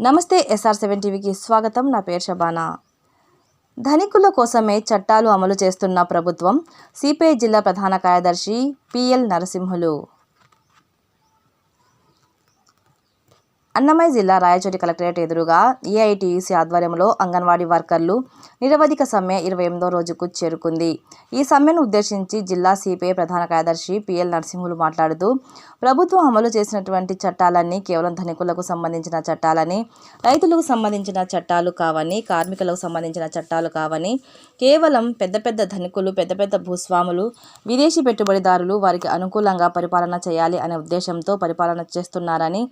నమస్తే SR7 టీవీకి స్వాగతం. నా పేరు శబానా. ధనికుల కోసమే చట్టాలు అమలు చేస్తున్న ప్రభుత్వం. సిపిఐ జిల్లా ప్రధాన కార్యదర్శి PL నరసింహులు. అన్నమయ్య జిల్లా రాయచోటి కలెక్టరేట్ ఎదురుగా AITUC ఆధ్వర్యంలో అంగన్వాడీ వర్కర్లు నిరవధిక సమ్మె 28వ రోజుకు చేరుకుంది. ఈ సమ్మెను ఉద్దేశించి జిల్లా సిపిఐ ప్రధాన కార్యదర్శి PL నరసింహులు మాట్లాడుతూ, ప్రభుత్వం అమలు చేసినటువంటి చట్టాలన్నీ కేవలం ధనికులకు సంబంధించిన చట్టాలని, రైతులకు సంబంధించిన చట్టాలు కావని, కార్మికులకు సంబంధించిన చట్టాలు కావని, కేవలం పెద్ద పెద్ద ధనికులు, పెద్ద పెద్ద భూస్వాములు, విదేశీ పెట్టుబడిదారులు వారికి అనుకూలంగా పరిపాలన చేయాలి అనే ఉద్దేశంతో పరిపాలన చేస్తున్నారని,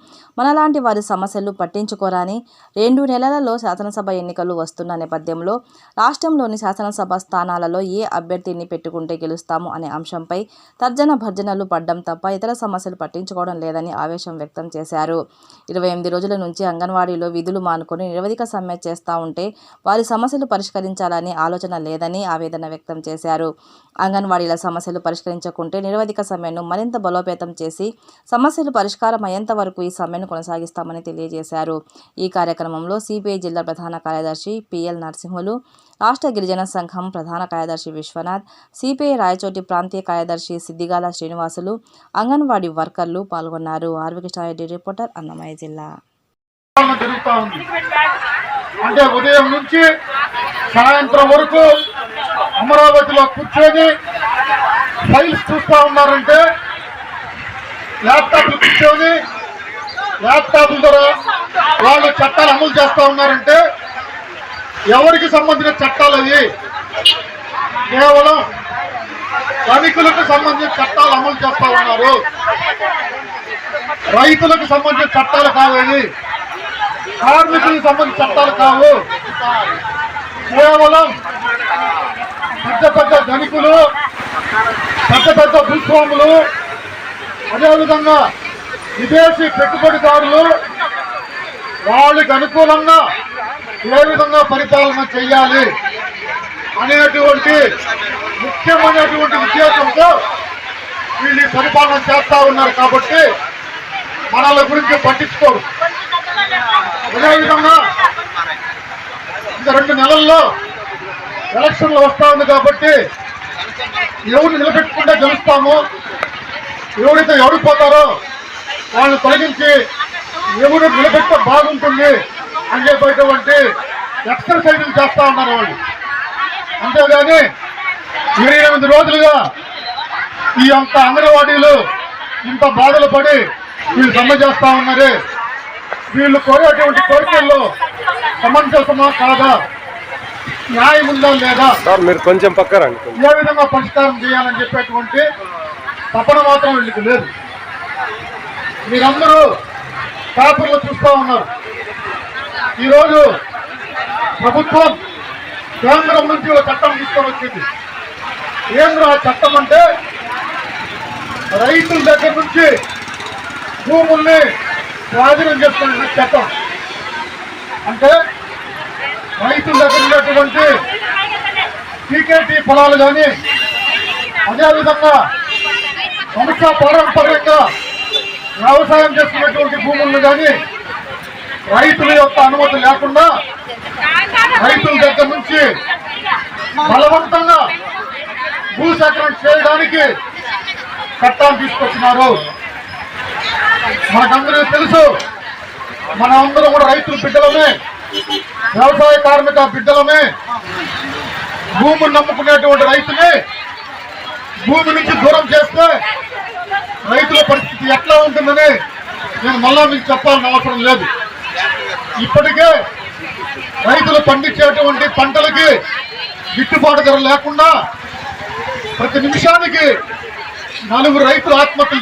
మనలాంటి వారి సమస్యలు పట్టించుకోరని, 2 నెలలలో శాసనసభ ఎన్నికలు వస్తున్న నేపథ్యంలో రాష్ట్రంలోని శాసనసభ స్థానాలలో ఏ అభ్యర్థిని పెట్టుకుంటే గెలుస్తాము అనే అంశంపై తర్జన భర్జనలు పడ్డం తప్ప ఇతర సమస్యలు పట్టించుకోవడం లేదని ఆవేశం వ్యక్తం చేశారు. 28 రోజుల నుంచి అంగన్వాడీలో విధులు మానుకొని నిరవధిక సమ్మె చేస్తూ ఉంటే వారి సమస్యలు పరిష్కరించాలని ఆలోచన లేదని ఆవేదన వ్యక్తం చేశారు. అంగన్వాడీల సమస్యలు పరిష్కరించకుంటే నిరవధిక సమ్మెను మరింత బలోపేతం చేసి సమస్యలు పరిష్కారం అయ్యేంత వరకు ఈ సమ్మెను కొనసాగిస్తామని తెలియజేశారు. ఈ కార్యక్రమంలో సిపిఐ జిల్లా ప్రధాన కార్యదర్శి PL నరసింహులు, రాష్ట్ర గిరిజన సంఘం ప్రధాన కార్యదర్శి విశ్వనాథ్, సిపిఐ రాయచోటి ప్రాంతీయ కార్యదర్శి సిద్దిగాల శ్రీనివాసులు, అంగన్వాడీ వర్కర్లు పాల్గొన్నారు. ఆర్వికృష్ణారెడ్డి, రిపోర్టర్, అన్నమయ్య జిల్లా. అంటే ఉదయం నుంచి సాయంత్రం వరకు అమరావతిలో కూర్చొని ఫైల్స్ చూస్తూ ఉన్నారంటే, ల్యాప్టాప్లు కూర్చొని ల్యాప్టాప్ల ద్వారా వాళ్ళు చట్టాలు అమలు చేస్తూ ఉన్నారంటే ఎవరికి సంబంధించిన చట్టాలు అవి? కేవలం ధనికులకు సంబంధించిన చట్టాలు అమలు చేస్తూ ఉన్నారు. రైతులకు సంబంధించిన చట్టాలు కావాలి, కార్మికులకు సంబంధించిన చట్టాలు కావు. కేవలం పెద్ద పెద్ద ధనికులు, పెద్ద పెద్ద భూస్వాములు, అదేవిధంగా విదేశీ పెట్టుబడిదారులు వాళ్ళకి అనుకూలంగా ఏ విధంగా పరిపాలన చేయాలి అనేటువంటి ముఖ్యమైనటువంటి ఉద్దేశంతో వీళ్ళు పరిపాలన చేస్తూ ఉన్నారు. కాబట్టి మనల గురించి పట్టించుకోరు. అదేవిధంగా ఇంకా 2 నెలల్లో ఎలక్షన్లు వస్తూ ఉంది కాబట్టి ఎవరు నిలబెట్టుకుంటే గెలుస్తాము, ఎవరైతే ఎవరిపోతారో వాళ్ళు తొలగించి ఎవరు నిలబెట్ట బాగుంటుంది అని చెప్పేటువంటి ఎక్సర్సైజులు చేస్తూ ఉన్నారు వాళ్ళు. అంతేగాని 28 రోజులుగా ఈ అంత అంగన్వాడీలు ఇంత బాధలు పడి వీళ్ళు సమ్మె చేస్తూ ఉన్నారు. వీళ్ళు కోరేటువంటి కోరికల్లో సమంజసమా కాదా, న్యాయం ఉందా లేదా, మీరు కొంచెం పక్కన ఏ విధంగా పరిష్కారం చేయాలని చెప్పేటువంటి తపన మాత్రం వీళ్ళకి లేదు. మీరందరూ పేపర్లో చూస్తూ ఉన్నారు. ఈరోజు ప్రభుత్వం కేంద్రం నుంచి ఒక చట్టం తీసుకొని వచ్చింది. ఏంద్ర ఆ చట్టం అంటే, రైతుల దగ్గర నుంచి భూముల్ని స్వాధీనం చేసుకునే చట్టం. అంటే రైతుల దగ్గర ఉన్నటువంటి PKT పొలాలు కానీ, అదేవిధంగా పారంపర్యంగా వ్యవసాయం చేసుకున్నటువంటి భూములను కానీ రైతుల యొక్క అనుమతి లేకుండా రైతుల దగ్గర నుంచి బలవంతంగా భూసేకరణ చేయడానికి చట్టాలు తీసుకొచ్చినారు. మనకందరికీ తెలుసు, మనమందరం కూడా రైతుల బిడ్డలమే, వ్యవసాయ కార్మిక బిడ్డలమే. భూమిని నమ్ముకునేటువంటి రైతుని భూమి నుంచి దూరం చేస్తే రైతుల పరిస్థితి ఎట్లా ఉంటుందని నేను మళ్ళా మీకు చెప్పాల్సిన అవసరం లేదు. ఇప్పటికే రైతులు పండించేటువంటి పంటలకి గిట్టుబాటు ధర లేకుండా ప్రతి నిమిషానికి 4 రైతులు ఆత్మహత్యలు